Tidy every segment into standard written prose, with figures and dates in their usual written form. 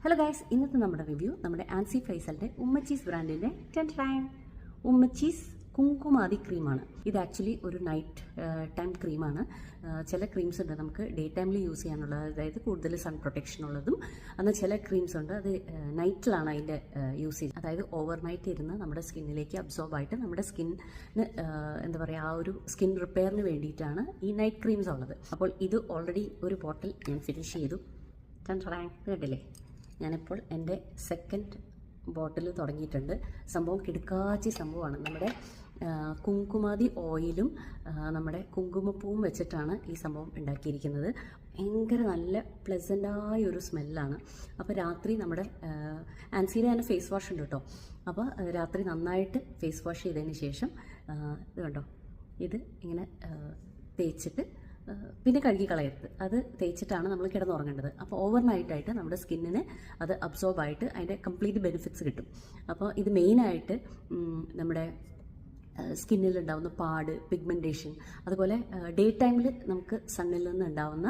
Hello guys, ഇന്നത്തെ നമ്മുടെ review നമ്മുടെ ആൻസി ഫൈസലിൻ്റെ ഉമ്മച്ചീസ് ബ്രാൻഡിൻ്റെ ഉമ്മച്ചീസ് കുങ്കുമാതി ക്രീമാണ്. ഇത് ആക്ച്വലി ഒരു നൈറ്റ് ടൈം ക്രീമാണ്. ചില ക്രീംസ് ഉണ്ട് നമുക്ക് ഡേ ടൈമിൽ യൂസ് ചെയ്യാനുള്ളത്, അതായത് കൂടുതൽ സൺ പ്രൊട്ടക്ഷൻ ഉള്ളതും. എന്നാൽ ചില ക്രീംസ് ഉണ്ട് അത് നൈറ്റിലാണ് അതിൻ്റെ യൂസ് ചെയ്യുന്നത്. അതായത് ഓവർ നൈറ്റ് ഇരുന്ന് നമ്മുടെ സ്കിന്നിലേക്ക് അബ്സോർബ് ആയിട്ട് നമ്മുടെ സ്കിന്നിന് എന്താ പറയുക, ആ ഒരു സ്കിൻ റിപ്പയറിന് വേണ്ടിയിട്ടാണ് ഈ നൈറ്റ് ക്രീംസ് ഉള്ളത്. അപ്പോൾ ഇത് ഓൾറെഡി ഒരു ബോട്ടിൽ ഞാൻ ഫിനിഷ് ചെയ്തു. കേട്ടില്ലേ, ഞാനിപ്പോൾ എൻ്റെ സെക്കൻഡ് ബോട്ടിൽ തുടങ്ങിയിട്ടുണ്ട്. സംഭവം കിടുക്കാച്ചി സംഭവമാണ്. നമ്മുടെ കുങ്കുമാതി ഓയിലും നമ്മുടെ കുങ്കുമപ്പൂവും വെച്ചിട്ടാണ് ഈ സംഭവം ഉണ്ടാക്കിയിരിക്കുന്നത്. ഭയങ്കര നല്ല പ്ലസൻ്റായ ഒരു സ്മെല്ലാണ്. അപ്പോൾ രാത്രി നമ്മുടെ ആൻസിയുടെ തന്നെ ഫേസ് വാഷ് ഉണ്ട് കേട്ടോ. അപ്പോൾ രാത്രി നന്നായിട്ട് ഫേസ് വാഷ് ചെയ്തതിന് ശേഷം ഇത് കണ്ടോ, ഇത് ഇങ്ങനെ തേച്ചിട്ട് പിന്നെ കഴുകി കളയരുത്. അത് തേച്ചിട്ടാണ് നമ്മൾ കിടന്നുറങ്ങേണ്ടത്. അപ്പോൾ ഓവർ നൈറ്റായിട്ട് നമ്മുടെ സ്കിന്നിന് അത് അബ്സോർബായിട്ട് അതിൻ്റെ കംപ്ലീറ്റ് ബെനിഫിറ്റ്സ് കിട്ടും. അപ്പോൾ ഇത് മെയിനായിട്ട് നമ്മുടെ സ്കിന്നിലുണ്ടാവുന്ന പാട്, പിഗ്മെൻറ്റേഷൻ, അതുപോലെ ഡേ ടൈമിൽ നമുക്ക് സണ്ണിൽ നിന്ന് ഉണ്ടാവുന്ന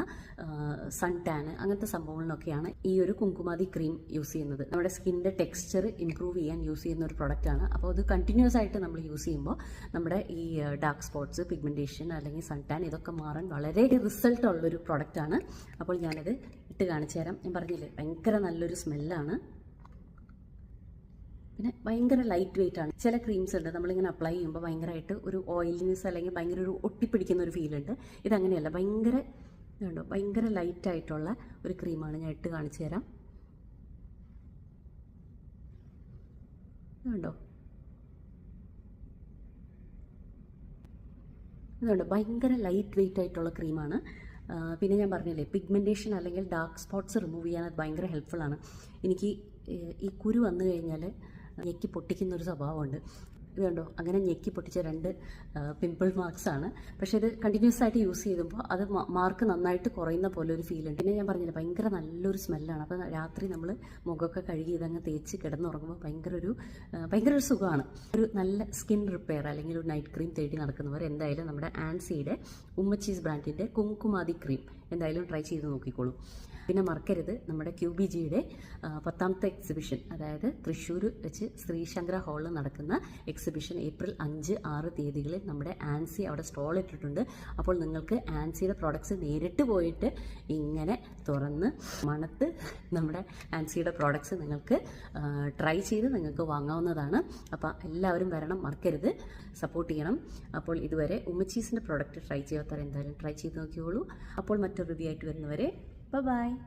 സൺ ടാൻ, അങ്ങനത്തെ സംഭവങ്ങളിലൊക്കെയാണ് ഈ ഒരു കുങ്കുമാതി ക്രീം യൂസ് ചെയ്യുന്നത്. നമ്മുടെ സ്കിന്നിൻ്റെ ടെക്സ്ചർ ഇംപ്രൂവ് ചെയ്യാൻ യൂസ് ചെയ്യുന്ന ഒരു പ്രൊഡക്റ്റാണ്. അപ്പോൾ അത് കണ്ടിന്യൂസ് ആയിട്ട് നമ്മൾ യൂസ് ചെയ്യുമ്പോൾ നമ്മുടെ ഈ ഡാർക്ക് സ്പോട്ട്സ്, പിഗ്മെൻറ്റേഷൻ അല്ലെങ്കിൽ സൺ ടാൻ ഇതൊക്കെ മാറാൻ വളരെ റിസൾട്ട് ഉള്ളൊരു പ്രൊഡക്റ്റാണ്. അപ്പോൾ ഞാനിത് ഇട്ട് കാണിച്ചു തരാം. ഞാൻ പറഞ്ഞില്ലേ, ഭയങ്കര നല്ലൊരു സ്മെല്ലാണ്. പിന്നെ ഭയങ്കര ലൈറ്റ് വെയിറ്റ് ആണ്. ചില ക്രീംസ് ഉണ്ട് നമ്മളിങ്ങനെ അപ്ലൈ ചെയ്യുമ്പോൾ ഭയങ്കരമായിട്ട് ഒരു ഓയിലിനെസ് അല്ലെങ്കിൽ ഭയങ്കര ഒരു ഒട്ടിപ്പിടിക്കുന്ന ഒരു ഫീൽ ഉണ്ട്. ഇതങ്ങനെയല്ല, ഭയങ്കര ലൈറ്റായിട്ടുള്ള ഒരു ക്രീമാണ്. ഞാൻ ഇട്ട് കാണിച്ചു തരാം. ഇതുണ്ടോ, ഭയങ്കര ലൈറ്റ് വെയിറ്റ് ആയിട്ടുള്ള ക്രീമാണ്. പിന്നെ ഞാൻ പറഞ്ഞില്ലേ, പിഗ്മെൻറ്റേഷൻ അല്ലെങ്കിൽ ഡാർക്ക് സ്പോട്ട്സ് റിമൂവ് ചെയ്യാൻ അത് ഭയങ്കര ഹെൽപ്ഫുള്ളാണ്. എനിക്ക് ഈ കുരു വന്നു കഴിഞ്ഞാൽ ഞെക്കി പൊട്ടിക്കുന്നൊരു സ്വഭാവമുണ്ട്. ഇത് കണ്ടോ, അങ്ങനെ ഞെക്കി പൊട്ടിച്ച 2 പിമ്പിൾ മാർക്സാണ്. പക്ഷേ ഇത് കണ്ടിന്യൂസ് ആയിട്ട് യൂസ് ചെയ്യുമ്പോൾ അത് മാർക്ക് നന്നായിട്ട് കുറയുന്ന പോലെ ഒരു ഫീൽ ഉണ്ട്. പിന്നെ ഞാൻ പറഞ്ഞില്ല, ഭയങ്കര നല്ലൊരു സ്മെല്ലാണ്. അപ്പോൾ രാത്രി നമ്മൾ മുഖമൊക്കെ കഴുകി ഇതങ്ങ് തേച്ച് കിടന്നുറങ്ങുമ്പോൾ ഭയങ്കര ഒരു സുഖമാണ്. ഒരു നല്ല സ്കിൻ റിപ്പയർ അല്ലെങ്കിൽ ഒരു നൈറ്റ് ക്രീം തേടി നടക്കുന്നവർ എന്തായാലും നമ്മുടെ ആൻസിയുടെ ഉമ്മച്ചീസ് ബ്രാൻഡിൻ്റെ കുങ്കുമാതി ക്രീം എന്തായാലും ട്രൈ ചെയ്ത് നോക്കിക്കോളൂ. പിന്നെ മറക്കരുത്, നമ്മുടെ QBGയുടെ 10ാമത്തെ എക്സിബിഷൻ, അതായത് തൃശ്ശൂർ വെച്ച് ശ്രീശങ്കര ഹാളിൽ നടക്കുന്ന എക്സിബിഷൻ ഏപ്രിൽ 5, 6 തീയതികളിൽ നമ്മുടെ ആൻസി അവിടെ സ്റ്റോൾ ഇട്ടിട്ടുണ്ട്. അപ്പോൾ നിങ്ങൾക്ക് ആൻസിയുടെ പ്രോഡക്ട്സ് നേരിട്ട് പോയിട്ട് ഇങ്ങനെ തുറന്ന് മണത്ത് നമ്മുടെ ആൻസിയുടെ പ്രോഡക്ട്സ് നിങ്ങൾക്ക് ട്രൈ ചെയ്ത് നിങ്ങൾക്ക് വാങ്ങാവുന്നതാണ്. അപ്പോൾ എല്ലാവരും വരണം, മറക്കരുത്, സപ്പോർട്ട് ചെയ്യണം. അപ്പോൾ ഇതുവരെ ഉമ്മച്ചീസിൻ്റെ പ്രോഡക്റ്റ് ട്രൈ ചെയ്യാത്തവർ എന്തായാലും ട്രൈ ചെയ്ത് നോക്കിയോളൂ. അപ്പോൾ മറ്റൊരു റിവ്യൂ ആയിട്ട് വരുന്നവരെ bye bye.